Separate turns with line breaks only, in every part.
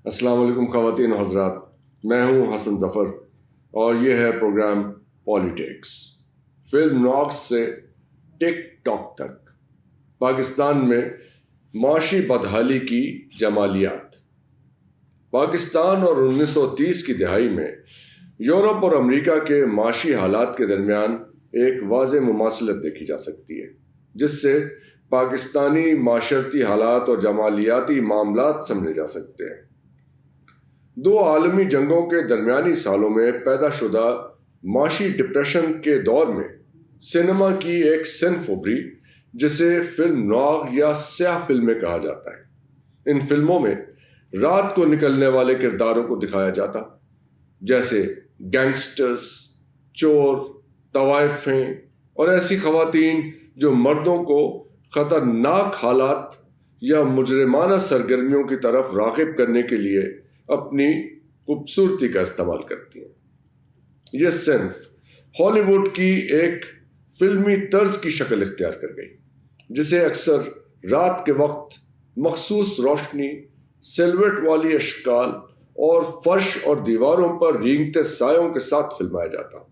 السلام علیکم خواتین و حضرات، میں ہوں حسن ظفر اور یہ ہے پروگرام پالیٹکس۔ فلم ناکس سے ٹک ٹاک تک پاکستان میں معاشی بدحالی کی جمالیات۔ پاکستان اور 1930 کی دہائی میں یورپ اور امریکہ کے معاشی حالات کے درمیان ایک واضح مماثلت دیکھی جا سکتی ہے، جس سے پاکستانی معاشرتی حالات اور جمالیاتی معاملات سمجھے جا سکتے ہیں۔ دو عالمی جنگوں کے درمیانی سالوں میں پیدا شدہ معاشی ڈپریشن کے دور میں سینما کی ایک صنف ابھری جسے فلم نوار یا سیاہ فلمیں کہا جاتا ہے۔ ان فلموں میں رات کو نکلنے والے کرداروں کو دکھایا جاتا، جیسے گینگسٹرز، چور، طوائفیں اور ایسی خواتین جو مردوں کو خطرناک حالات یا مجرمانہ سرگرمیوں کی طرف راغب کرنے کے لیے اپنی خوبصورتی کا استعمال کرتی ہیں۔ یہ صنف ہالی ووڈ کی ایک فلمی طرز کی شکل اختیار کر گئی، جسے اکثر رات کے وقت مخصوص روشنی، سلویٹ والی اشکال اور فرش اور دیواروں پر رینگتے سایوں کے ساتھ فلمایا جاتا،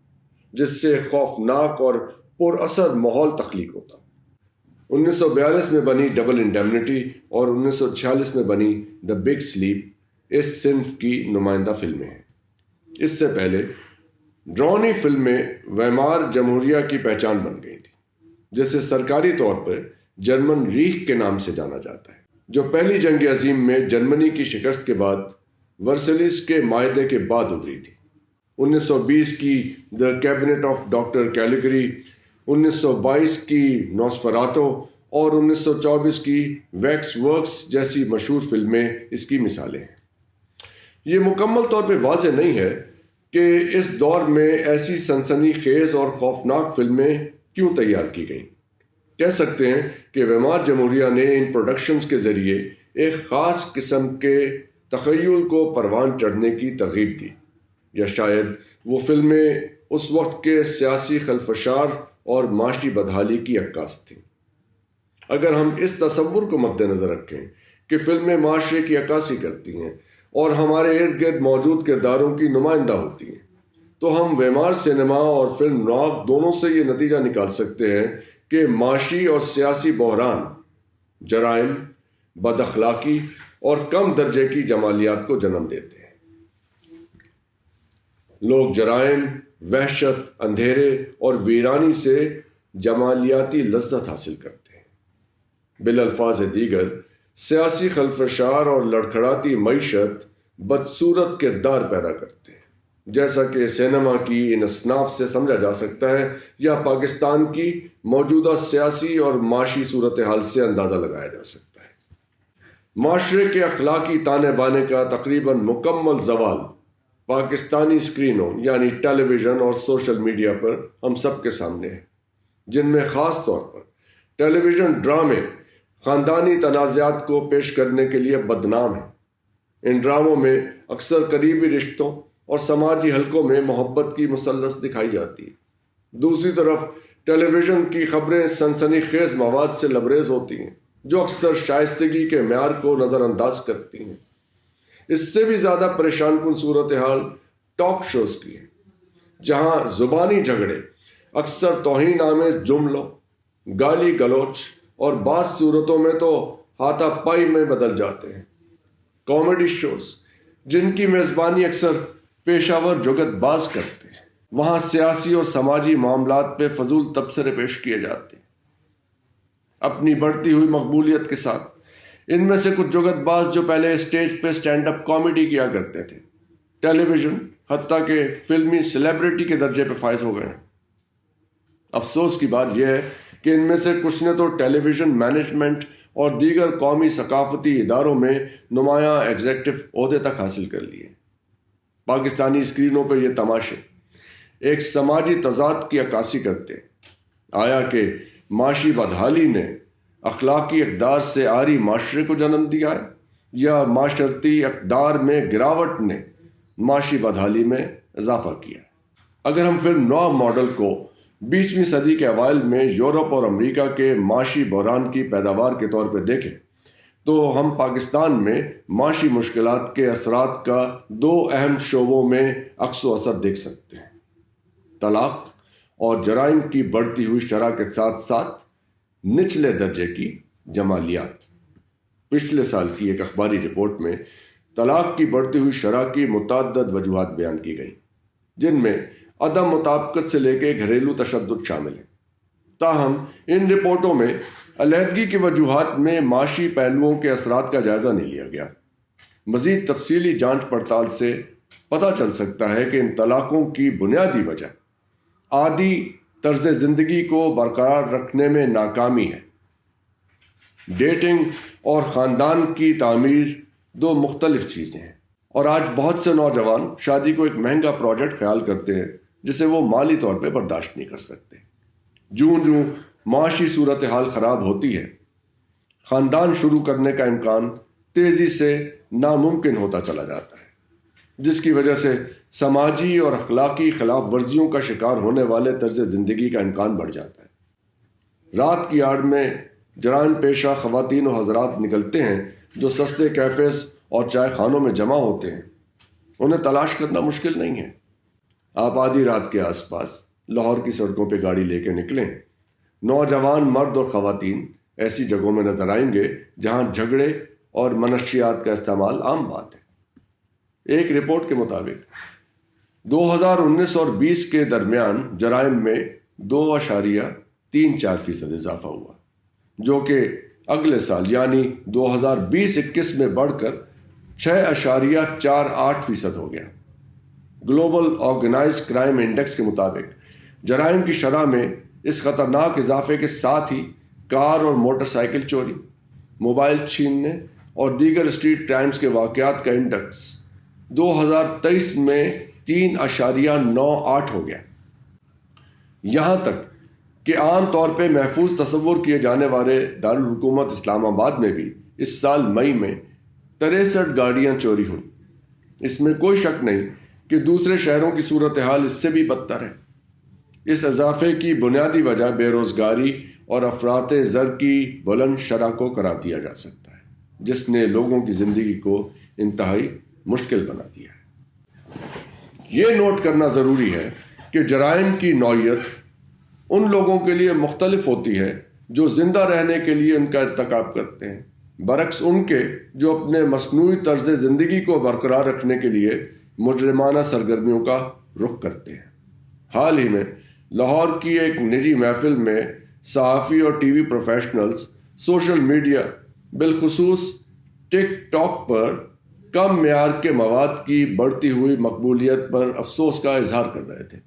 جس سے خوفناک اور پر اثر ماحول تخلیق ہوتا۔ 1942 میں بنی ڈبل انڈیمنٹی اور 1946 میں بنی دی بگ سلیپ اس صنف کی نمائندہ فلمیں ہیں۔ اس سے پہلے ڈرونی فلمیں ویمار جمہوریہ کی پہچان بن گئی تھی، جسے سرکاری طور پر جرمن ریخ کے نام سے جانا جاتا ہے، جو پہلی جنگ عظیم میں جرمنی کی شکست کے بعد ورسلیس کے معاہدے کے بعد ابھری تھی۔ 1920 کی دی کیبنٹ آف ڈاکٹر کیلیگری، 1922 کی نوسفراتو اور 1924 کی ویکس ورکس جیسی مشہور فلمیں اس کی مثالیں ہیں۔ یہ مکمل طور پہ واضح نہیں ہے کہ اس دور میں ایسی سنسنی خیز اور خوفناک فلمیں کیوں تیار کی گئیں۔ کہہ سکتے ہیں کہ ویمار جمہوریہ نے ان پروڈکشنز کے ذریعے ایک خاص قسم کے تخیل کو پروان چڑھنے کی ترغیب دی، یا شاید وہ فلمیں اس وقت کے سیاسی خلفشار اور معاشی بدحالی کی عکاس تھیں۔ اگر ہم اس تصور کو مد نظر رکھیں کہ فلمیں معاشرے کی عکاسی کرتی ہیں اور ہمارے ارد گرد موجود کرداروں کی نمائندہ ہوتی ہیں، تو ہم ویمار سینما اور فلم نوار دونوں سے یہ نتیجہ نکال سکتے ہیں کہ معاشی اور سیاسی بحران، جرائم، بد اخلاقی اور کم درجے کی جمالیات کو جنم دیتے ہیں۔ لوگ جرائم، وحشت، اندھیرے اور ویرانی سے جمالیاتی لذت حاصل کرتے ہیں۔ بالالفاظ دیگر، سیاسی خلفشار اور لڑکھڑاتی معیشت بدصورت کردار پیدا کرتے ہیں، جیسا کہ سینما کی ان اصناف سے سمجھا جا سکتا ہے یا پاکستان کی موجودہ سیاسی اور معاشی صورتحال سے اندازہ لگایا جا سکتا ہے۔ معاشرے کے اخلاقی تانے بانے کا تقریباً مکمل زوال پاکستانی اسکرینوں یعنی ٹیلی ویژن اور سوشل میڈیا پر ہم سب کے سامنے ہے، جن میں خاص طور پر ٹیلی ویژن ڈرامے خاندانی تنازعات کو پیش کرنے کے لیے بدنام ہیں۔ ان ڈراموں میں اکثر قریبی رشتوں اور سماجی حلقوں میں محبت کی مثلث دکھائی جاتی ہے۔ دوسری طرف ٹیلی ویژن کی خبریں سنسنی خیز مواد سے لبریز ہوتی ہیں، جو اکثر شائستگی کے معیار کو نظر انداز کرتی ہیں۔ اس سے بھی زیادہ پریشان کن صورتحال ٹاک شوز کی ہے، جہاں زبانی جھگڑے اکثر توہین آمیز جملوں، گالی گلوچ اور بعض صورتوں میں تو ہاتھا پائی میں بدل جاتے ہیں۔ کامیڈی شوز، جن کی میزبانی اکثر پیشہ ور جگت باز کرتے ہیں، وہاں سیاسی اور سماجی معاملات پہ فضول تبصرے پیش کیے جاتے ہیں۔ اپنی بڑھتی ہوئی مقبولیت کے ساتھ ان میں سے کچھ جگت باز جو پہلے اسٹیج پہ سٹینڈ اپ کامیڈی کیا کرتے تھے، ٹیلی ویژن حتیٰ کہ فلمی سیلیبریٹی کے درجے پہ فائز ہو گئے ہیں۔ افسوس کی بات یہ ہے کہ ان میں سے کچھ نے تو ٹیلی ویژن مینجمنٹ اور دیگر قومی ثقافتی اداروں میں نمایاں ایگزیکٹو عہدے تک حاصل کر لیے۔ پاکستانی اسکرینوں پر یہ تماشے ایک سماجی تضاد کی عکاسی کرتے ہیں۔ آیا کہ معاشی بدحالی نے اخلاقی اقدار سے عاری معاشرے کو جنم دیا ہے، یا معاشرتی اقدار میں گراوٹ نے معاشی بدحالی میں اضافہ کیا ہے؟ اگر ہم فلم نوار ماڈل کو 20ویں صدی کے اوائل میں یورپ اور امریکہ کے معاشی بحران کی پیداوار کے طور پہ دیکھیں تو ہم پاکستان میں معاشی مشکلات کے اثرات کا 2 اہم شعبوں میں عکس و اثر دیکھ سکتے ہیں: طلاق اور جرائم کی بڑھتی ہوئی شرح کے ساتھ ساتھ نچلے درجے کی جمالیات۔ پچھلے سال کی ایک اخباری رپورٹ میں طلاق کی بڑھتی ہوئی شرح کی متعدد وجوہات بیان کی گئیں، جن میں عدم مطابقت سے لے کے گھریلو تشدد شامل ہے۔ تاہم ان رپورٹوں میں علیحدگی کی وجوہات میں معاشی پہلوؤں کے اثرات کا جائزہ نہیں لیا گیا۔ مزید تفصیلی جانچ پڑتال سے پتہ چل سکتا ہے کہ ان طلاقوں کی بنیادی وجہ عادی طرز زندگی کو برقرار رکھنے میں ناکامی ہے۔ ڈیٹنگ اور خاندان کی تعمیر 2 مختلف چیزیں ہیں، اور آج بہت سے نوجوان شادی کو ایک مہنگا پروجیکٹ خیال کرتے ہیں جسے وہ مالی طور پہ برداشت نہیں کر سکتے۔ جوں جوں معاشی صورتحال خراب ہوتی ہے، خاندان شروع کرنے کا امکان تیزی سے ناممکن ہوتا چلا جاتا ہے، جس کی وجہ سے سماجی اور اخلاقی خلاف ورزیوں کا شکار ہونے والے طرز زندگی کا امکان بڑھ جاتا ہے۔ رات کی آڑ میں جرائم پیشہ خواتین و حضرات نکلتے ہیں جو سستے کیفیز اور چائے خانوں میں جمع ہوتے ہیں۔ انہیں تلاش کرنا مشکل نہیں ہے۔ آپ آدھی رات کے آس پاس لاہور کی سڑکوں پہ گاڑی لے کے نکلیں، نوجوان مرد اور خواتین ایسی جگہوں میں نظر آئیں گے جہاں جھگڑے اور منشیات کا استعمال عام بات ہے۔ ایک رپورٹ کے مطابق 2019 اور 20 کے درمیان جرائم میں 2.34% اضافہ ہوا، جو کہ اگلے سال یعنی 2020-21 میں بڑھ کر 6.48% ہو گیا۔ گلوبل آرگنائزڈ کرائم انڈیکس کے مطابق جرائم کی شرح میں اس خطرناک اضافے کے ساتھ ہی کار اور موٹر سائیکل چوری، موبائل چھیننے اور دیگر اسٹریٹ کرائمز کے واقعات کا انڈیکس 2023 میں 3.98 ہو گیا۔ یہاں تک کہ عام طور پہ محفوظ تصور کیے جانے والے دارالحکومت اسلام آباد میں بھی اس سال مئی میں 63 گاڑیاں چوری ہوئیں۔ اس میں کوئی شک نہیں کہ دوسرے شہروں کی صورتحال اس سے بھی بدتر ہے۔ اس اضافے کی بنیادی وجہ بے روزگاری اور افراط زر کی بلند شرح کو قرار دیا جا سکتا ہے، جس نے لوگوں کی زندگی کو انتہائی مشکل بنا دیا ہے۔ یہ نوٹ کرنا ضروری ہے کہ جرائم کی نوعیت ان لوگوں کے لیے مختلف ہوتی ہے جو زندہ رہنے کے لیے ان کا ارتکاب کرتے ہیں، برعکس ان کے جو اپنے مصنوعی طرز زندگی کو برقرار رکھنے کے لیے مجرمانہ سرگرمیوں کا رخ کرتے ہیں۔ حال ہی میں لاہور کی ایک نجی محفل میں صحافی اور T V professionals social media بالخصوص ٹک ٹاک پر کم معیار کے مواد کی بڑھتی ہوئی مقبولیت پر افسوس کا اظہار کر رہے تھے۔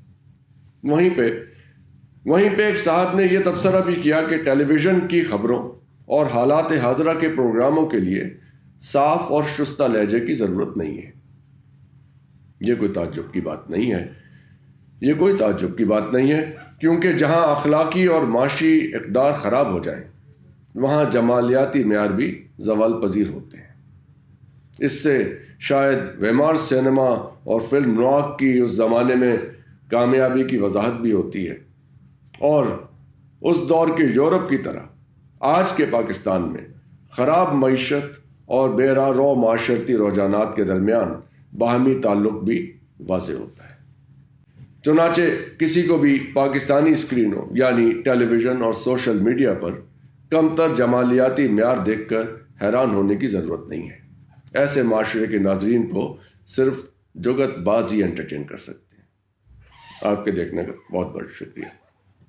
وہیں پہ ایک صاحب نے یہ تبصرہ بھی کیا کہ ٹیلی ویژن کی خبروں اور حالات حاضرہ کے پروگراموں کے لیے صاف اور شستہ لہجے کی ضرورت نہیں ہے۔ یہ کوئی تعجب کی بات نہیں ہے، کیونکہ جہاں اخلاقی اور معاشی اقدار خراب ہو جائیں وہاں جمالیاتی معیار بھی زوال پذیر ہوتے ہیں۔ اس سے شاید ویمار سینما اور فلم نوار کی اس زمانے میں کامیابی کی وضاحت بھی ہوتی ہے، اور اس دور کے یورپ کی طرح آج کے پاکستان میں خراب معیشت اور بے رو معاشرتی رجحانات کے درمیان باہمی تعلق بھی واضح ہوتا ہے۔ چنانچہ کسی کو بھی پاکستانی اسکرینوں یعنی ٹیلی ویژن اور سوشل میڈیا پر کمتر جمالیاتی معیار دیکھ کر حیران ہونے کی ضرورت نہیں ہے۔ ایسے معاشرے کے ناظرین کو صرف جگت باز ہی انٹرٹین کر سکتے ہیں۔ آپ کے دیکھنے کا بہت بہت شکریہ۔